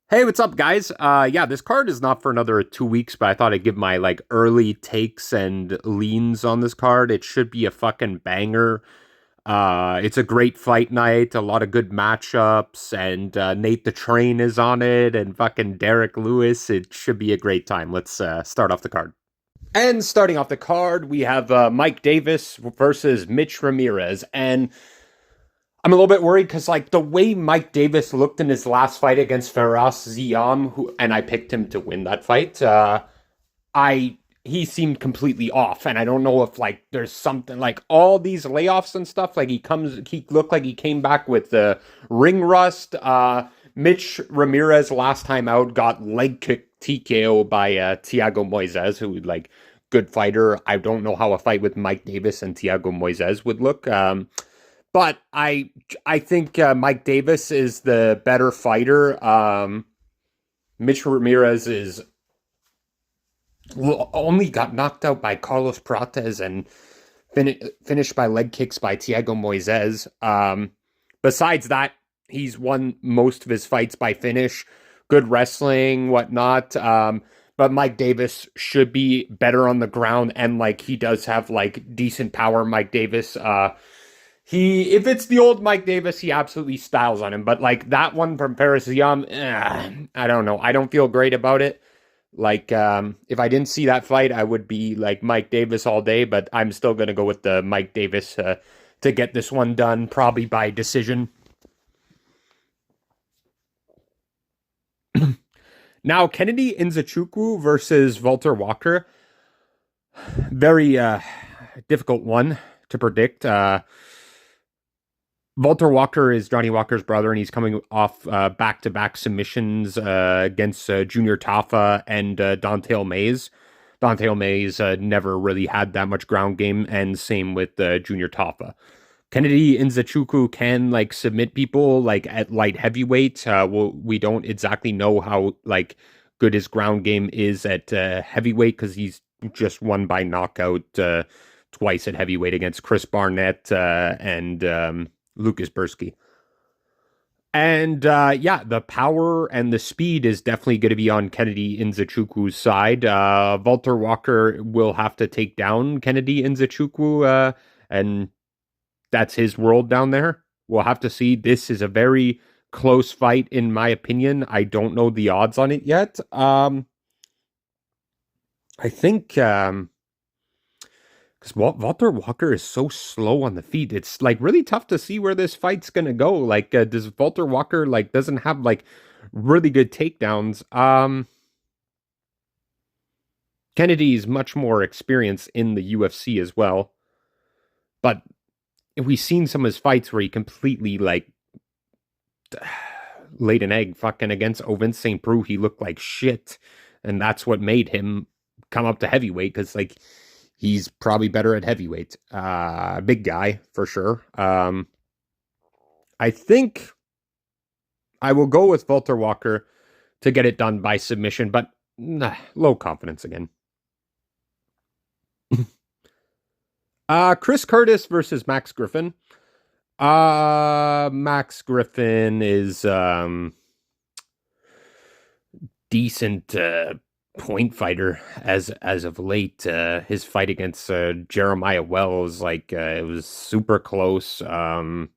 Hey, what's up, guys? Yeah, this card is not for another 2 weeks, but I thought I'd give my early takes and leans on this card. It should be a fucking banger. It's a great fight night, a lot of good matchups, and Nate the Train is on it, and fucking Derek Lewis. It should be a great time. Let's start off the card. And starting off the card, we have Mike Davis versus Mitch Ramirez, and I'm a little bit worried because the way Mike Davis looked in his last fight against Faraz Ziam, and I picked him to win that fight. I He seemed completely off, and I don't know if there's something all these layoffs and stuff. He looked like he came back with the ring rust. Mitch Ramirez last time out got leg kick TKO by Thiago Moises, who good fighter. I don't know how a fight with Mike Davis and Thiago Moises would look. But I think Mike Davis is the better fighter. Mitch Ramirez is only got knocked out by Carlos Prates and finished by leg kicks by Thiago Moises. Besides that, he's won most of his fights by finish, good wrestling, whatnot. But Mike Davis should be better on the ground, and he does have decent power. Mike Davis, if it's the old Mike Davis, he absolutely styles on him. But that one from Paris Young, I don't know. I don't feel great about it. If I didn't see that fight, I would be Mike Davis all day. But I'm still gonna go with the Mike Davis to get this one done, probably by decision. Now, Kennedy Inzuku versus Walter Walker. Very difficult one to predict. Walter Walker is Johnny Walker's brother, and he's coming off back-to-back submissions against Junior Tafa and Don'Tale Mayes. Don'Tale Mayes never really had that much ground game, and same with Junior Tafa. Kennedy Nzechukwu can submit people at light heavyweight. We don't exactly know how good his ground game is at heavyweight because he's just won by knockout twice at heavyweight against Chris Barnett and Lucas Bursky. And yeah, the power and the speed is definitely going to be on Kennedy Nzechukwu's side. Walter Walker will have to take down Kennedy Nzechukwu, and that's his world down there. We'll have to see. This is a very close fight, in my opinion. I don't know the odds on it yet. I think because Walter Walker is so slow on the feet, it's really tough to see where this fight's gonna go. Does Walter Walker doesn't have really good takedowns? Kennedy's much more experienced in the UFC as well, but we've seen some of his fights where he completely laid an egg fucking against Ovince St. Preux. He looked like shit, and that's what made him come up to heavyweight because he's probably better at heavyweight. Big guy for sure. I think I will go with Walter Walker to get it done by submission, but low confidence again. Chris Curtis versus Max Griffin. Max Griffin is decent point fighter as of late. His fight against Jeremiah Wells, it was super close. Tim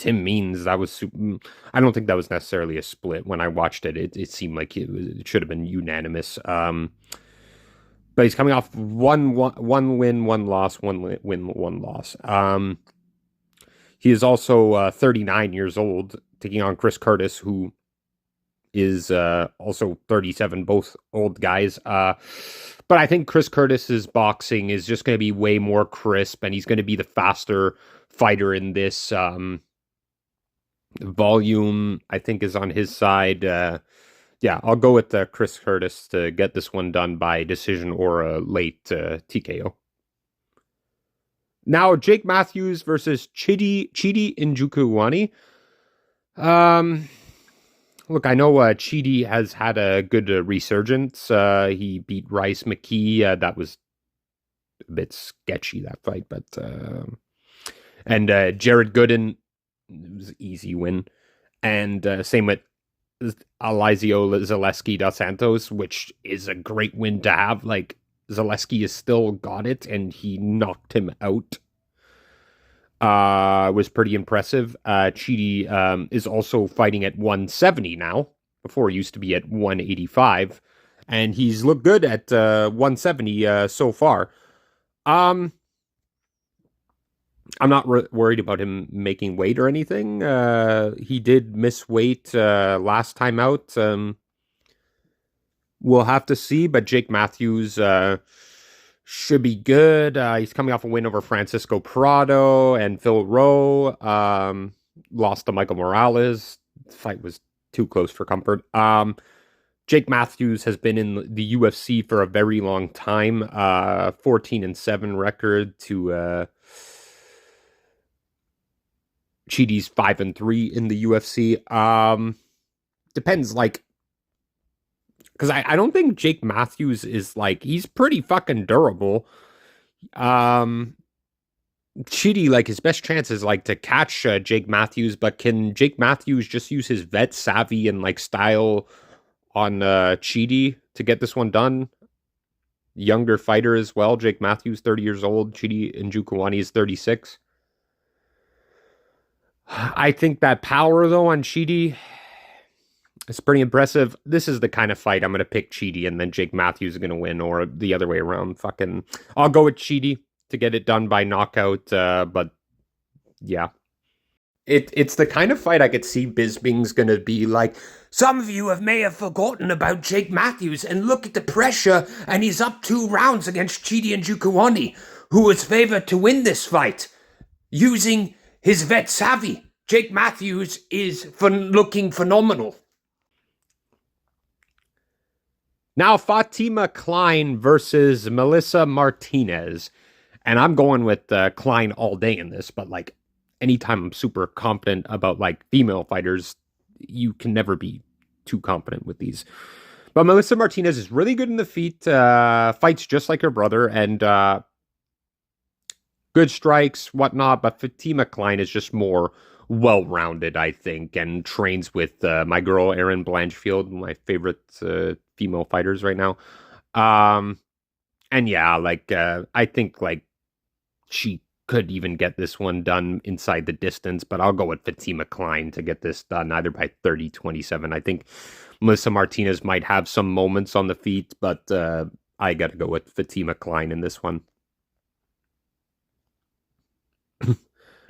Means, that was super. I don't think that was necessarily a split. When I watched it, it seemed like it should have been unanimous. But he's coming off one win, one loss, one win, one loss. He is also 39 years old, taking on Chris Curtis, who is also 37, both old guys. But I think Chris Curtis's boxing is just going to be way more crisp, and he's going to be the faster fighter in this. Volume, I think, is on his side. Yeah, I'll go with Chris Curtis to get this one done by decision or a late TKO. Now, Jake Matthews versus Chidi Njukuwani. Look, I know Chidi has had a good resurgence. He beat Rice McKee. That was a bit sketchy, that fight, but and Jared Gooden, it was an easy win. And same with Alizio Zaleski dos Santos, which is a great win to have. Like, Zaleski has still got it, and he knocked him out. Was pretty impressive. Cherie is also fighting at 170 now. Before, he used to be at 185, and he's looked good at 170 so far. Um, I'm not worried about him making weight or anything. He did miss weight last time out. We'll have to see, but Jake Matthews should be good. He's coming off a win over Francisco Prado and Phil Rowe. Lost to Michael Morales. The fight was too close for comfort. Jake Matthews has been in the UFC for a very long time. 14-7 record to Chidis 5-3 in the UFC. Depends, like, because I don't think Jake Matthews is like, he's pretty fucking durable. Chidi, like, his best chance is like to catch Jake Matthews, but can Jake Matthews just use his vet savvy and like style on Chidi to get this one done? Younger fighter as well. Jake Matthews, 30 years old. Chidi Njukwani is 36. I think that power, though, on Chidi, it's pretty impressive. This is the kind of fight I'm going to pick Chidi and then Jake Matthews is going to win, or the other way around. I'll go with Chidi to get it done by knockout, but yeah. It's the kind of fight I could see Bisping's going to be like, some of you may have forgotten about Jake Matthews, and look at the pressure, and he's up 2 rounds against Chidi Njukwani, who was favored to win this fight, using his vet savvy. Jake Matthews is looking phenomenal. Now, Fatima Klein versus Melissa Martinez. And I'm going with Klein all day in this, but like anytime I'm super confident about like female fighters, you can never be too confident with these. But Melissa Martinez is really good in the feet, fights just like her brother, and good strikes, whatnot. But Fatima Klein is just more well-rounded, I think, and trains with my girl Erin Blanchfield, my favorite female fighters right now. And yeah, like I think like she could even get this one done inside the distance, but I'll go with Fatima Klein to get this done either by 30-27. I think Melissa Martinez might have some moments on the feet, but I got to go with Fatima Klein in this one.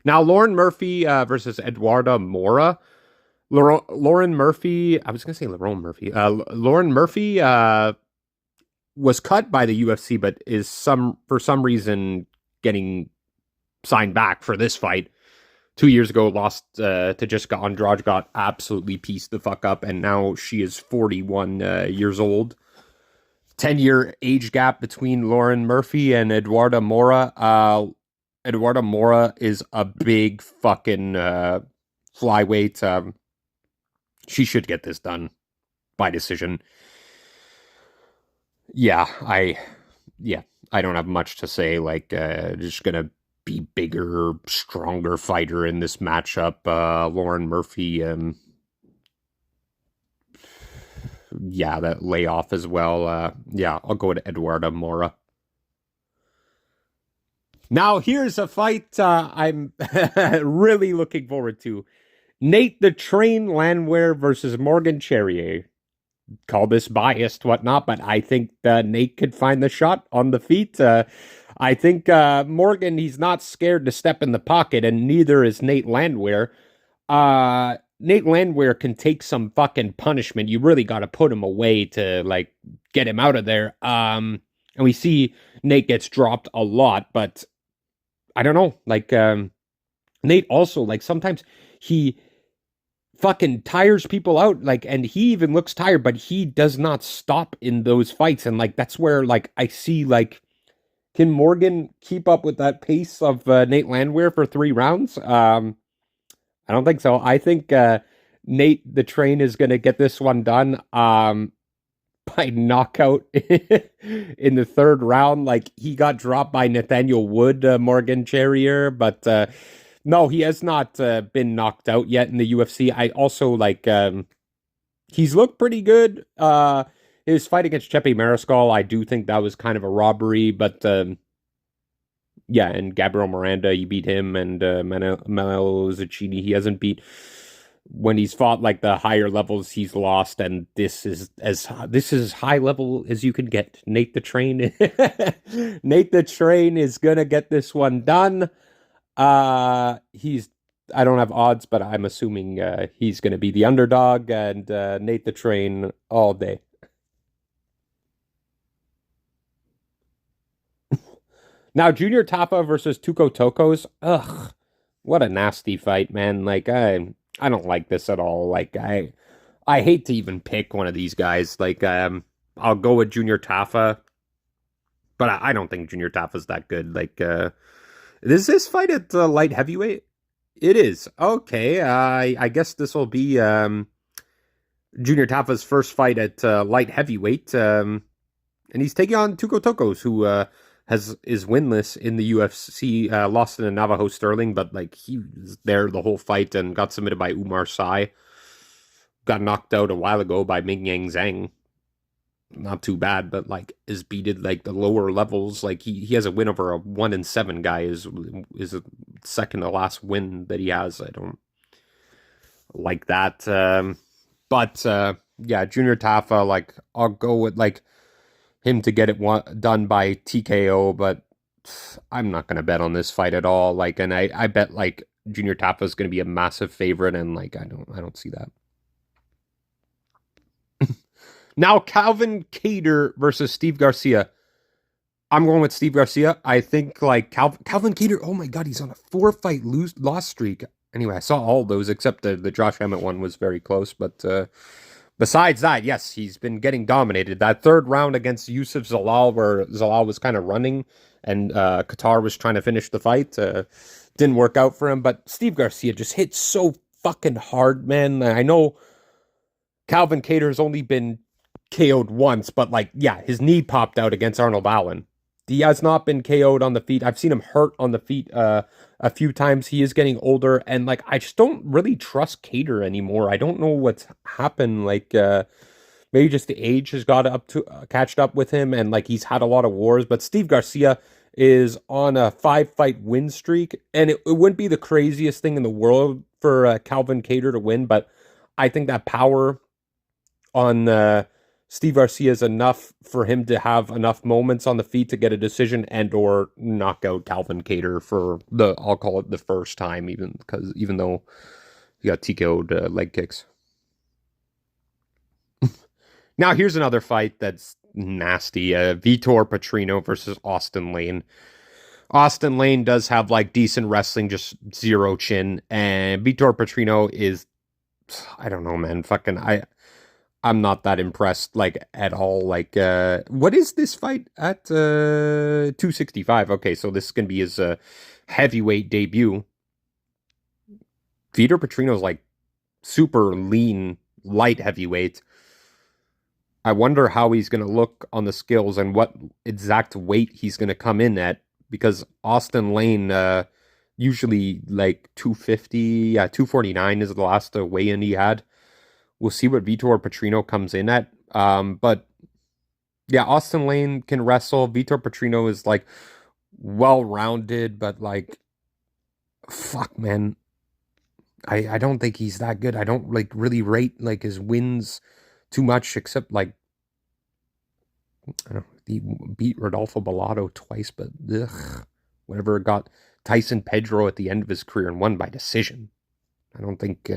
Now, Lauren Murphy versus Eduardo Mora. Lauren Murphy, I was going to say Lauren Murphy. Lauren Murphy was cut by the UFC, but is for some reason getting signed back for this fight. 2 years ago, lost to Jessica Andrade, got absolutely pieced the fuck up, and now she is 41 years old. 10-year age gap between Lauren Murphy and Eduardo Mora. Eduardo Mora is a big fucking flyweight. She should get this done by decision. Yeah, I don't have much to say. Like, just gonna be bigger, stronger fighter in this matchup. Lauren Murphy, yeah, that layoff as well. Yeah, I'll go with Eduardo Mora. Now, here's a fight I'm really looking forward to. Nate the Train Landwehr versus Morgan Cherie. Call this biased, whatnot, but I think Nate could find the shot on the feet. I think Morgan, he's not scared to step in the pocket, and neither is Nate Landwehr. Nate Landwehr can take some fucking punishment. You really got to put him away to, like, get him out of there. And we see Nate gets dropped a lot, but I don't know. Like, Nate also, like, sometimes he fucking tires people out, like, and he even looks tired, but he does not stop in those fights. And, like, that's where, like, I see, like, can Morgan keep up with that pace of Nate Landwehr for 3 rounds? I don't think so. I think Nate the Train is going to get this one done by knockout in the 3rd round. Like, he got dropped by Nathaniel Wood, Morgan Cherie, but no, he has not been knocked out yet in the UFC. I also, like, He's looked pretty good. His fight against Chepe Mariscal, I do think that was kind of a robbery, but yeah, and Gabriel Miranda, he beat him, and Manel Zucchini, he hasn't beat when he's fought like the higher levels. He's lost, and this is high level as you can get. Nate the Train, Nate the Train is gonna get this one done. He's I don't have odds, but I'm assuming he's gonna be the underdog, and Nate the Train all day. Now, Junior Taffa versus Tuko Tokos. Ugh, what a nasty fight, man. Like I don't like this at all. Like I hate to even pick one of these guys. Like I'll go with Junior Taffa, but I don't think Junior Taffa's that good. Like is this fight at light heavyweight? It is. Okay. I guess this will be Junior Taffa's first fight at light heavyweight. And he's taking on Tuko Tokos, who has is winless in the UFC. Lost in a Navajo Sterling, but like he was there the whole fight and got submitted by Umar Sai. Got knocked out a while ago by Ming Yang Zhang. Not too bad, but like is beated like the lower levels. Like he has a win over a 1-7 guy. Is a second to last win that he has. I don't like that. But yeah, Junior Taffa. Like I'll go with like him to get it done by TKO, but I'm not gonna bet on this fight at all. Like, and I bet like Junior Taffa is gonna be a massive favorite, and like I don't see that. Now Calvin Kattar versus Steve Garcia. I'm going with Steve Garcia. I think like Calvin Kattar. Oh my god, he's on a 4-fight loss streak. Anyway, I saw all those except the Josh Emmett one was very close, but besides that, yes, he's been getting dominated. That third round against Yusuf Zalal, where Zalal was kind of running and Kattar was trying to finish the fight, didn't work out for him. But Steve Garcia just hit so fucking hard, man. I know Calvin Kattar's only been KO'd once, but like, yeah, his knee popped out against Arnold Allen. He has not been KO'd on the feet. I've seen him hurt on the feet a few times. He is getting older, and like I just don't really trust Kattar anymore. I don't know what's happened. Like maybe just the age has got up to catched up with him, and like he's had a lot of wars. But Steve Garcia is on a 5-fight win streak, and it wouldn't be the craziest thing in the world for Calvin Kattar to win, but I think that power on Steve Garcia is enough for him to have enough moments on the feet to get a decision and or knock out Calvin Kattar for I'll call it the first time, even though he got TKO'd leg kicks. Now here's another fight that's nasty. Vitor Patrino versus Austin Lane. Austin Lane does have like decent wrestling, just zero chin, and Vitor Patrino is, I don't know, man. I'm not that impressed, like, at all. Like, what is this fight at 265? Okay, so this is going to be his heavyweight debut. Vitor Patrino's, like, super lean, light heavyweight. I wonder how he's going to look on the skills and what exact weight he's going to come in at, because Austin Lane, usually, like, 250, yeah, 249 is the last weigh-in he had. We'll see what Vitor Patrino comes in at. But yeah, Austin Lane can wrestle. Vitor Patrino is like well-rounded, but like, fuck, man. I don't think he's that good. I don't like really rate like his wins too much, except like, I don't know, he beat Rodolfo Bellato twice, but whatever, got Tyson Pedro at the end of his career and won by decision. I don't think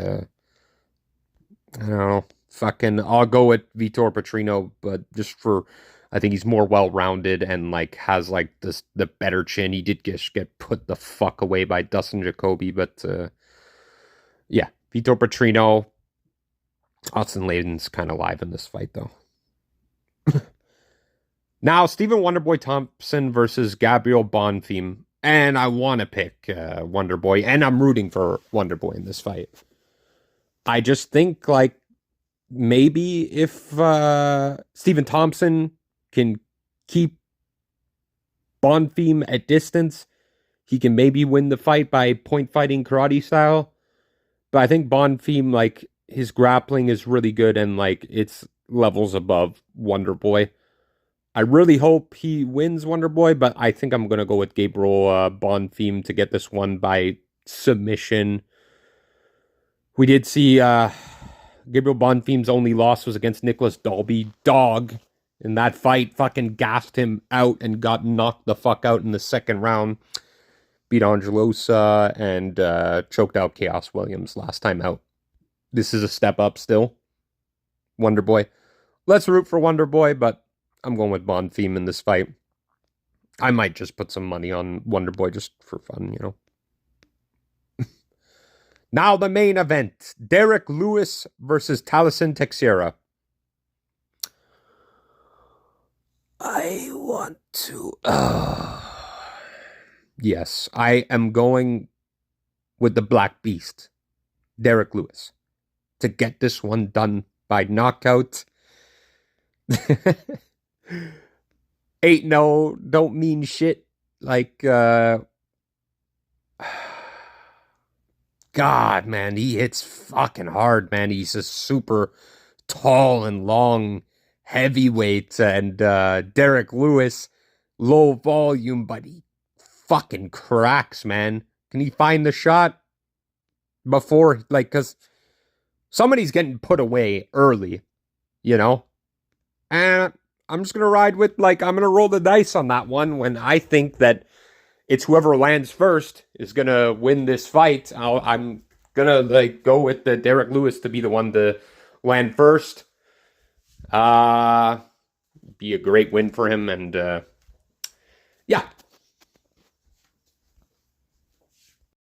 I don't know. Fucking, I'll go with Vitor Patrino, but just for, I think he's more well-rounded and like has like the better chin. He did get put the fuck away by Dustin Jacoby, but yeah, Vitor Patrino. Austin Layden's kind of live in this fight though. Now, Stephen Wonderboy Thompson versus Gabriel Bonfiglio, and I want to pick Wonderboy, and I'm rooting for Wonderboy in this fight. I just think like maybe if Stephen Thompson can keep Bonfiglio at distance, he can maybe win the fight by point fighting karate style. But I think Bonfiglio, like, his grappling is really good and like it's levels above Wonderboy. I really hope he wins Wonderboy, but I think I'm gonna go with Gabriel Bonfim to get this one by submission. We did see Gabriel Bonfim's only loss was against Nicholas Dalby. Dog in that fight fucking gassed him out and got knocked the fuck out in the second round. Beat Angelosa and choked out Chaos Williams last time out. This is a step up still. Wonderboy. Let's root for Wonderboy, but I'm going with Bonfim in this fight. I might just put some money on Wonderboy just for fun, you know. Now the main event. Derek Lewis versus Taliesin Teixeira. I want to... Yes, I am going with the Black Beast, Derek Lewis, to get this one done by knockout. 8-0 don't mean shit. Like, God, man, he hits fucking hard, man. He's a super tall and long heavyweight, and Derek Lewis, low volume, but he fucking cracks, man. Can he find the shot before, like, because somebody's getting put away early, you know? And I'm just going to ride with, like, I'm going to roll the dice on that one when I think that it's whoever lands first is going to win this fight. I'm going to, like, go with the Derek Lewis to be the one to land first. Be a great win for him. And, yeah,